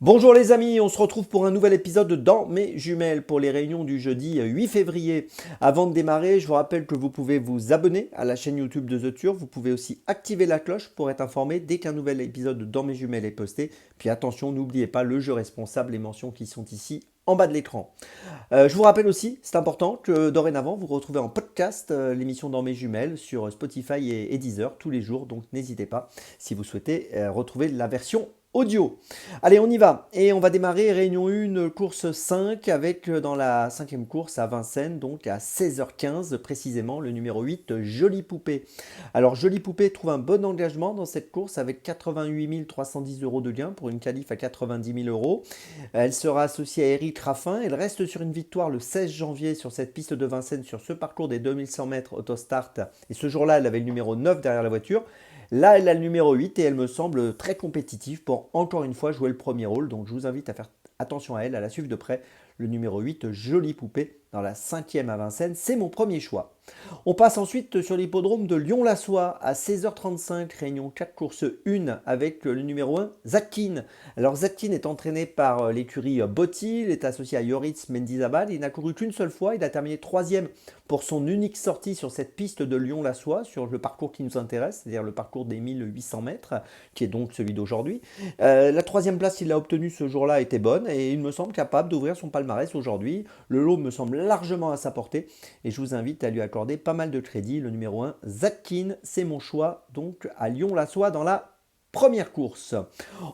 Bonjour les amis, on se retrouve pour un nouvel épisode de Dans mes jumelles pour les réunions du jeudi 8 février. Avant de démarrer, je vous rappelle que vous pouvez vous abonner à la chaîne YouTube de The Turf. Vous pouvez aussi activer la cloche pour être informé dès qu'un nouvel épisode de Dans mes jumelles est posté. Puis attention, n'oubliez pas le jeu responsable, les mentions qui sont ici en bas de l'écran. Je vous rappelle aussi, c'est important, que dorénavant, vous retrouvez en podcast l'émission Dans mes jumelles sur Spotify et Deezer tous les jours. Donc n'hésitez pas si vous souhaitez retrouver la version audio. Allez, on y va. Et on va démarrer réunion 1, course 5, avec dans la cinquième course à Vincennes, donc à 16h15 précisément, le numéro 8, Jolie Poupée. Alors, Jolie Poupée trouve un bon engagement dans cette course avec 88 310 euros de gain pour une qualif à 90 000 euros. Elle sera associée à Eric Raffin. Elle reste sur une victoire le 16 janvier sur cette piste de Vincennes, sur ce parcours des 2100 mètres autostart. Et ce jour-là, elle avait le numéro 9 derrière la voiture. Là, elle a le numéro 8 et elle me semble très compétitive pour encore une fois jouer le premier rôle. Donc je vous invite à faire attention à elle, à la suivre de près. Le numéro 8, Jolie Poupée, dans la cinquième à Vincennes, c'est mon premier choix. On passe ensuite sur l'hippodrome de Lyon-la-Soie à 16h35, réunion 4 course 1 avec le numéro 1, Zatkin. Alors Zatkin est entraîné par l'écurie Botti, il est associé à Yoritz Mendizabal, il n'a couru qu'une seule fois, il a terminé troisième pour son unique sortie sur cette piste de Lyon-la-Soie, sur le parcours qui nous intéresse, c'est-à-dire le parcours des 1800 mètres, qui est donc celui d'aujourd'hui. La troisième place qu'il a obtenue ce jour-là était bonne et il me semble capable d'ouvrir son palmarès aujourd'hui. Le lot me semble largement à sa portée et je vous invite à lui accorder pas mal de crédit. Le numéro 1, Zatkin, c'est mon choix, donc à Lyon-la-Soie dans la première course.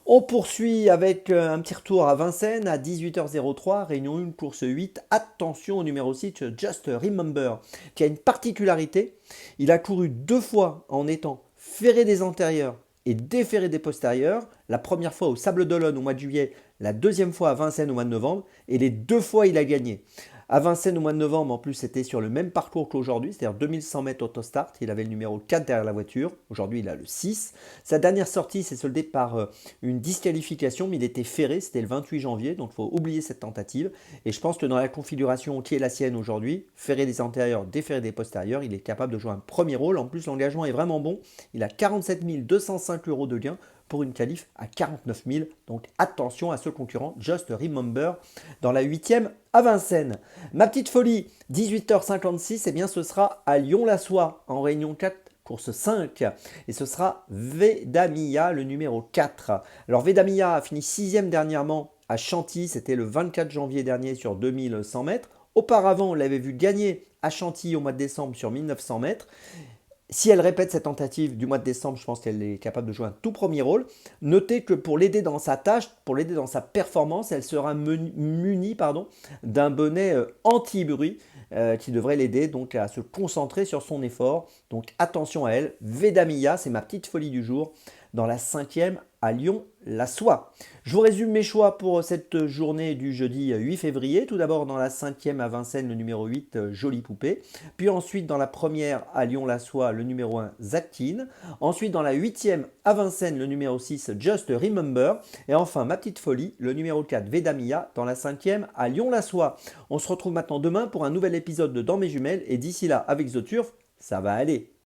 On poursuit avec un petit retour à Vincennes à 18h03, réunion 1, course 8. Attention au numéro 6, Just Remember, qui a une particularité. Il a couru deux fois en étant ferré des antérieurs et déferré des postérieurs. La première fois au Sable d'Olonne au mois de juillet, la deuxième fois à Vincennes au mois de novembre, et les deux fois il a gagné. À Vincennes au mois de novembre, en plus, c'était sur le même parcours qu'aujourd'hui, c'est-à-dire 2100 mètres autostart. Il avait le numéro 4 derrière la voiture. Aujourd'hui, il a le 6. Sa dernière sortie s'est soldée par une disqualification, mais il était ferré. C'était le 28 janvier, donc il faut oublier cette tentative. Et je pense que dans la configuration qui est la sienne aujourd'hui, ferré des antérieurs, déferré des postérieurs, il est capable de jouer un premier rôle. En plus, l'engagement est vraiment bon. Il a 47 205 euros de gain pour une qualif à 49 000. Donc attention à ce concurrent, Just Remember, dans la 8e à Vincennes. Ma petite folie, 18h56, eh bien ce sera à Lyon-la-Soie, en réunion 4, course 5. Et ce sera Vedamia, le numéro 4. Alors Vedamia a fini 6e dernièrement à Chantilly, c'était le 24 janvier dernier sur 2100 mètres. Auparavant, on l'avait vu gagner à Chantilly au mois de décembre sur 1900 mètres. Si elle répète cette tentative du mois de décembre, je pense qu'elle est capable de jouer un tout premier rôle. Notez que pour l'aider dans sa tâche, pour l'aider dans sa performance, elle sera munie d'un bonnet anti-bruit qui devrait l'aider donc à se concentrer sur son effort. Donc attention à elle. Vedamia, c'est ma petite folie du jour, dans la cinquième à Lyon-la-Soie. Je vous résume mes choix pour cette journée du jeudi 8 février. Tout d'abord dans la cinquième à Vincennes, le numéro 8, Jolie Poupée. Puis ensuite dans la première à Lyon-la-Soie, le numéro 1, Zatkin. Ensuite dans la huitième à Vincennes, le numéro 6, Just Remember. Et enfin ma petite folie, le numéro 4, Vedamia, dans la cinquième à Lyon-la-Soie. On se retrouve maintenant demain pour un nouvel épisode de Dans mes jumelles. Et d'ici là, avec The Turf, ça va aller.